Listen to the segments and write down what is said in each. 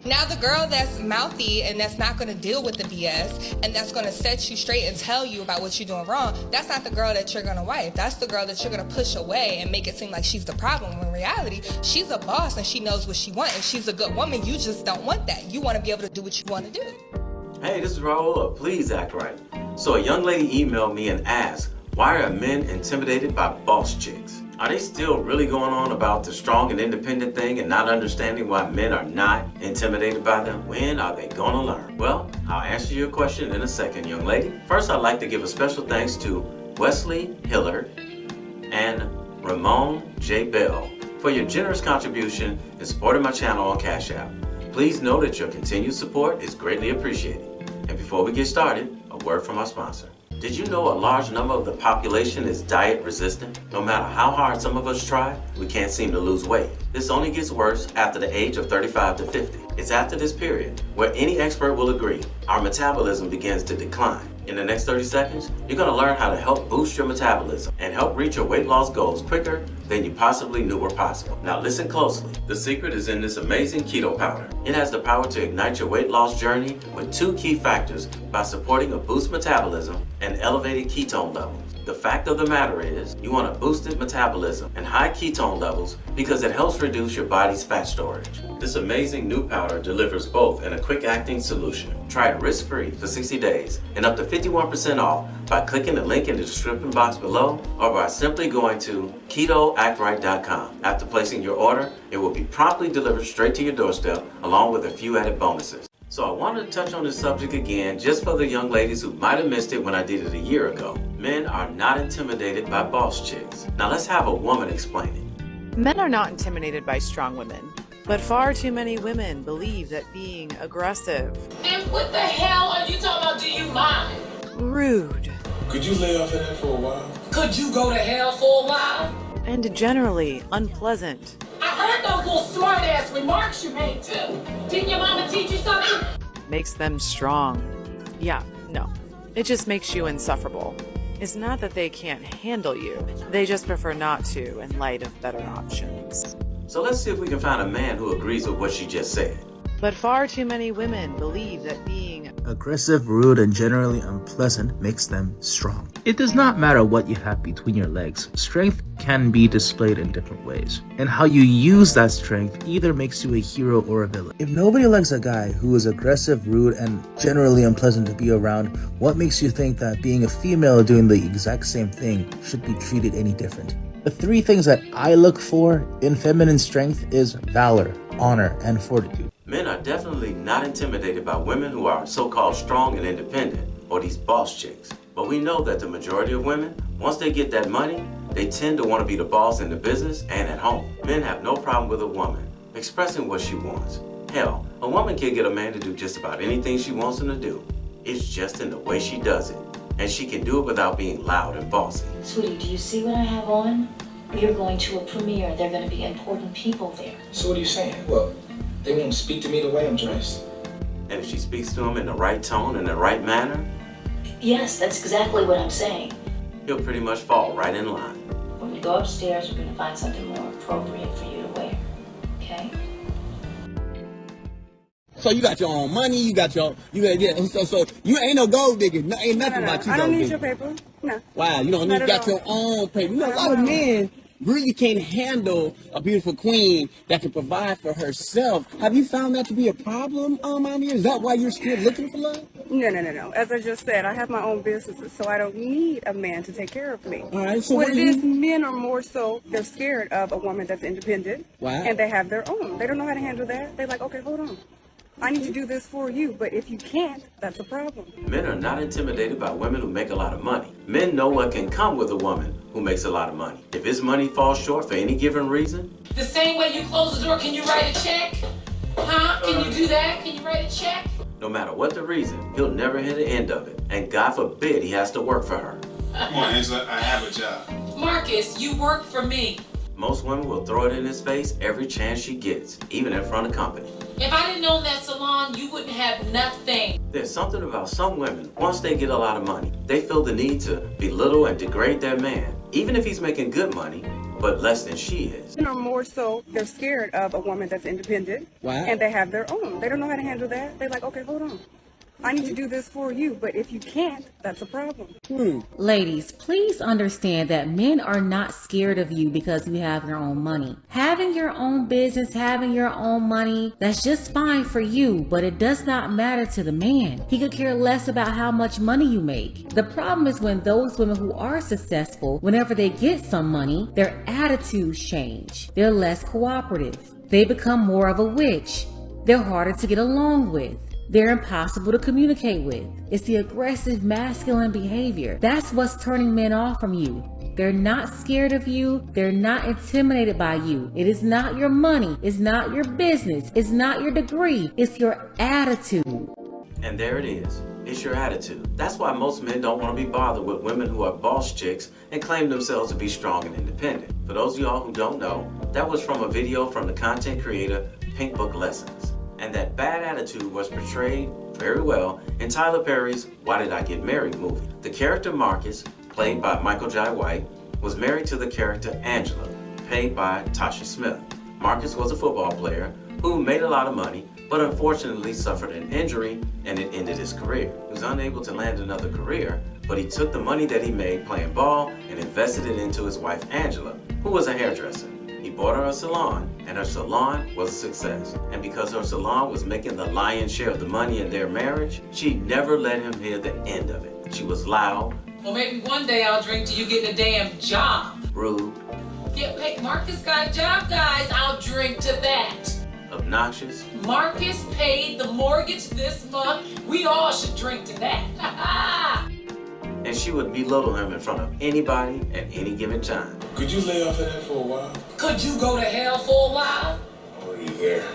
Now the girl that's mouthy and that's not going to deal with the BS and that's going to set you straight and tell you about what you're doing wrong, that's not the girl that you're going to wife. That's the girl that you're going to push away and make it seem like she's the problem. When in reality, she's a boss and she knows what she wants and she's a good woman. You just don't want that. You want to be able to do what you want to do. Hey, this is Raulh. Please act right. So a young lady emailed me and asked, why are men intimidated by boss chicks? Are they still really going on about the strong and independent thing and not understanding why men are not intimidated by them? When are they gonna learn? Well, I'll answer your question in a second, young lady. First, I'd like to give a special thanks to Wesley Hillard and Ramon J. Bell for your generous contribution in supporting my channel on Cash App. Please know that your continued support is greatly appreciated. And before we get started, a word from our sponsor. Did you know a large number of the population is diet resistant? No matter how hard some of us try, we can't seem to lose weight. This only gets worse after the age of 35 to 50. It's after this period where any expert will agree our metabolism begins to decline. In the next 30 seconds, you're going to learn how to help boost your metabolism and help reach your weight loss goals quicker than you possibly knew were possible. Now listen closely. The secret is in this amazing keto powder. It has the power to ignite your weight loss journey with 2 key factors by supporting a boost metabolism and elevated ketone levels. The fact of the matter is, you want a boosted metabolism and high ketone levels because it helps reduce your body's fat storage. This amazing new powder delivers both in a quick-acting solution. Try it risk-free for 60 days and up to 51% off by clicking the link in the description box below or by simply going to ketoactright.com. After placing your order, it will be promptly delivered straight to your doorstep along with a few added bonuses. So I wanted to touch on this subject again just for the young ladies who might have missed it when I did it a year ago. Men are not intimidated by boss chicks. Now let's have a woman explain it. Men are not intimidated by strong women, but far too many women believe that being aggressive and what the hell are you talking about? Do you mind? Rude. Could you lay off of that for a while? Could you go to hell for a while? And generally unpleasant. I heard those little smart ass remarks you made too. Didn't your mama teach you something? Makes them strong. Yeah, no. It just makes you insufferable. It's not that they can't handle you. They just prefer not to in light of better options. So let's see if we can find a man who agrees with what she just said. But far too many women believe that being aggressive, rude, and generally unpleasant makes them strong. It does not matter what you have between your legs. Strength can be displayed in different ways. And how you use that strength either makes you a hero or a villain. If nobody likes a guy who is aggressive, rude, and generally unpleasant to be around, what makes you think that being a female doing the exact same thing should be treated any different? The 3 things that I look for in feminine strength is valor, honor, and fortitude. Men are definitely not intimidated by women who are so-called strong and independent, or these boss chicks. But we know that the majority of women, once they get that money, they tend to want to be the boss in the business and at home. Men have no problem with a woman expressing what she wants. Hell, a woman can get a man to do just about anything she wants him to do. It's just in the way she does it. And she can do it without being loud and bossy. Sweetie, do you see what I have on? We are going to a premiere. There are going to be important people there. So what are you saying? Well, they won't speak to me the way I'm dressed. And if she speaks to him in the right tone and the right manner, yes, that's exactly what I'm saying. He'll pretty much fall right in line. When we go upstairs, we're going to find something more appropriate for you to wear. Okay? So you got your own money, you got so you ain't no gold digger. No, ain't nothing about you. I don't need your paper. No. Wow, you don't need got your own paper. You know, a lot of men really can't handle a beautiful queen that can provide for herself. Have you found that to be a problem, Mommy? Is that why you're still looking for love? No. As I just said, I have my own businesses, so I don't need a man to take care of me. All right, so what it is, men are more so, they're scared of a woman that's independent. Wow. And they have their own. They don't know how to handle that. They're like, okay, hold on. I need to do this for you, but if you can't, that's a problem. Men are not intimidated by women who make a lot of money. Men know what can come with a woman who makes a lot of money. If his money falls short for any given reason, the same way you close the door, can you write a check? Huh? Can you do that? Can you write a check? No matter what the reason, he'll never hit the end of it. And God forbid he has to work for her. Come on, Angela, I have a job. Marcus, you work for me. Most women will throw it in his face every chance she gets, even in front of company. If I didn't own that salon, you wouldn't have nothing. There's something about some women, once they get a lot of money, they feel the need to belittle and degrade their man, even if he's making good money, but less than she is. Men are more so, they're scared of a woman that's independent. Wow. And they have their own. They don't know how to handle that. They're like, okay, hold on. I need to do this for you, but if you can't, that's a problem. Ladies, please understand that men are not scared of you because you have your own money. Having your own business, having your own money, that's just fine for you, but it does not matter to the man. He could care less about how much money you make. The problem is when those women who are successful, whenever they get some money, their attitudes change. They're less cooperative. They become more of a witch. They're harder to get along with. They're impossible to communicate with. It's the aggressive masculine behavior. That's what's turning men off from you. They're not scared of you. They're not intimidated by you. It is not your money. It's not your business. It's not your degree. It's your attitude. And there it is. It's your attitude. That's why most men don't want to be bothered with women who are boss chicks and claim themselves to be strong and independent. For those of y'all who don't know, that was from a video from the content creator Pink Book Lessons. And that bad attitude was portrayed very well in Tyler Perry's Why Did I Get Married movie. The character Marcus, played by Michael Jai White, was married to the character Angela, played by Tasha Smith. Marcus was a football player who made a lot of money, but unfortunately suffered an injury and it ended his career. He was unable to land another career, but he took the money that he made playing ball and invested it into his wife Angela, who was a hairdresser. He bought her a salon, and her salon was a success. And because her salon was making the lion's share of the money in their marriage, she never let him hear the end of it. She was loud. Well, maybe one day I'll drink till you get a damn job. Rude. Yeah, hey, Marcus got a job, guys. I'll drink to that. Obnoxious. Marcus paid the mortgage this month. We all should drink to that. And she would belittle him in front of anybody at any given time. Could you lay off of that for a while? Could you go to hell for a while? Or are you there?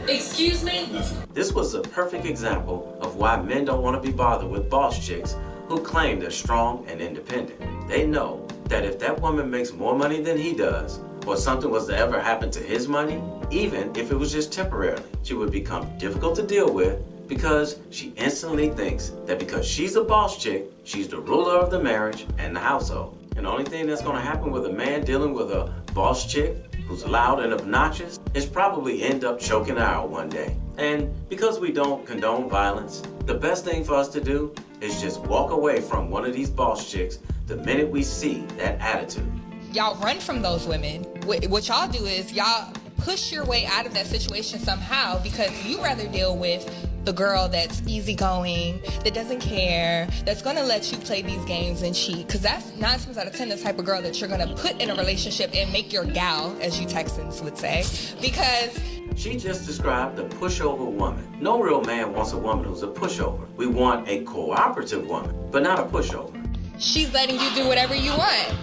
Excuse me? Nothing. This was a perfect example of why men don't want to be bothered with boss chicks who claim they're strong and independent. They know that if that woman makes more money than he does, or something was to ever happen to his money, even if it was just temporarily, she would become difficult to deal with because she instantly thinks that because she's a boss chick, she's the ruler of the marriage and the household. And the only thing that's going to happen with a man dealing with a boss chick who's loud and obnoxious is probably end up choking her out one day. And because we don't condone violence, the best thing for us to do is just walk away from one of these boss chicks the minute we see that attitude. Y'all run from those women. What y'all do is y'all push your way out of that situation somehow because you rather deal with the girl that's easygoing, that doesn't care, that's gonna let you play these games and cheat. Because that's 9 times out of 10 the type of girl that you're gonna put in a relationship and make your gal, as you Texans would say. Because she just described a pushover woman. No real man wants a woman who's a pushover. We want a cooperative woman, but not a pushover. She's letting you do whatever you want.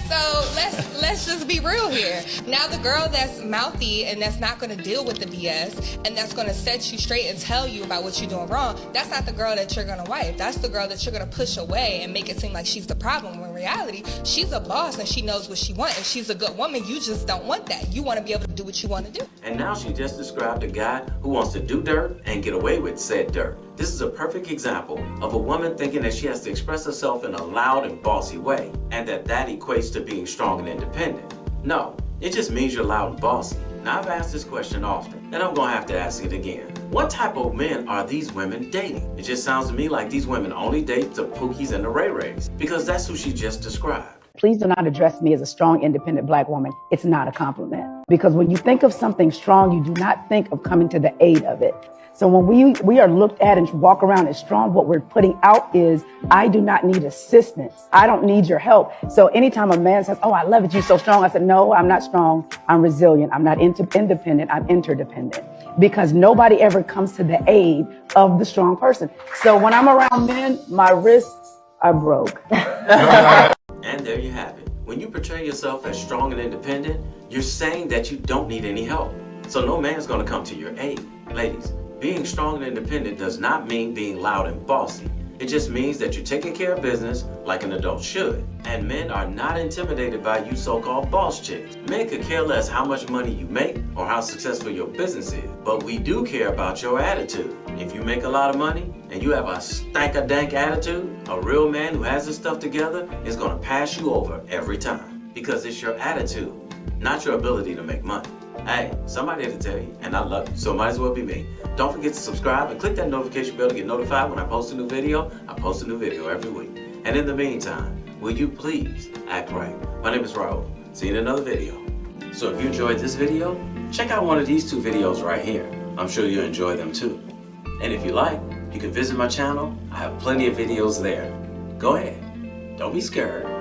So let's just be real here. Now the girl that's mouthy and that's not going to deal with the BS and that's going to set you straight and tell you about what you're doing wrong, that's not the girl that you're going to wife. That's the girl that you're going to push away and make it seem like she's the problem. When in reality, she's a boss and she knows what she wants and she's a good woman. You just don't want that. You want to be able to do what you want to do. And now she just described a guy who wants to do dirt and get away with said dirt. This is a perfect example of a woman thinking that she has to express herself in a loud and bossy way, and that equates to being strong and independent. No, it just means you're loud and bossy. Now I've asked this question often, and I'm gonna have to ask it again. What type of men are these women dating? It just sounds to me like these women only date the Pookies and the Ray Rays, because that's who she just described. Please do not address me as a strong, independent black woman. It's not a compliment. Because when you think of something strong, you do not think of coming to the aid of it. So when we are looked at and walk around as strong, what we're putting out is, I do not need assistance. I don't need your help. So anytime a man says, oh, I love it, you're so strong, I said, no, I'm not strong. I'm resilient. I'm not independent. I'm interdependent. Because nobody ever comes to the aid of the strong person. So when I'm around men, my wrists are broke. And there you have it. When you portray yourself as strong and independent, you're saying that you don't need any help. So no man's gonna come to your aid. Ladies, being strong and independent does not mean being loud and bossy. It just means that you're taking care of business like an adult should. And men are not intimidated by you so-called boss chicks. Men could care less how much money you make or how successful your business is. But we do care about your attitude. If you make a lot of money and you have a stank-a-dank attitude, a real man who has his stuff together is gonna pass you over every time. because it's your attitude, not your ability to make money. Hey, somebody had to tell you, and I love you, so it might as well be me. Don't forget to subscribe and click that notification bell to get notified when I post a new video. I post a new video every week. And in the meantime, will you please act right? My name is Raulh. See you in another video. So if you enjoyed this video, check out one of these 2 videos right here. I'm sure you'll enjoy them too. And if you like, you can visit my channel. I have plenty of videos there. Go ahead. Don't be scared.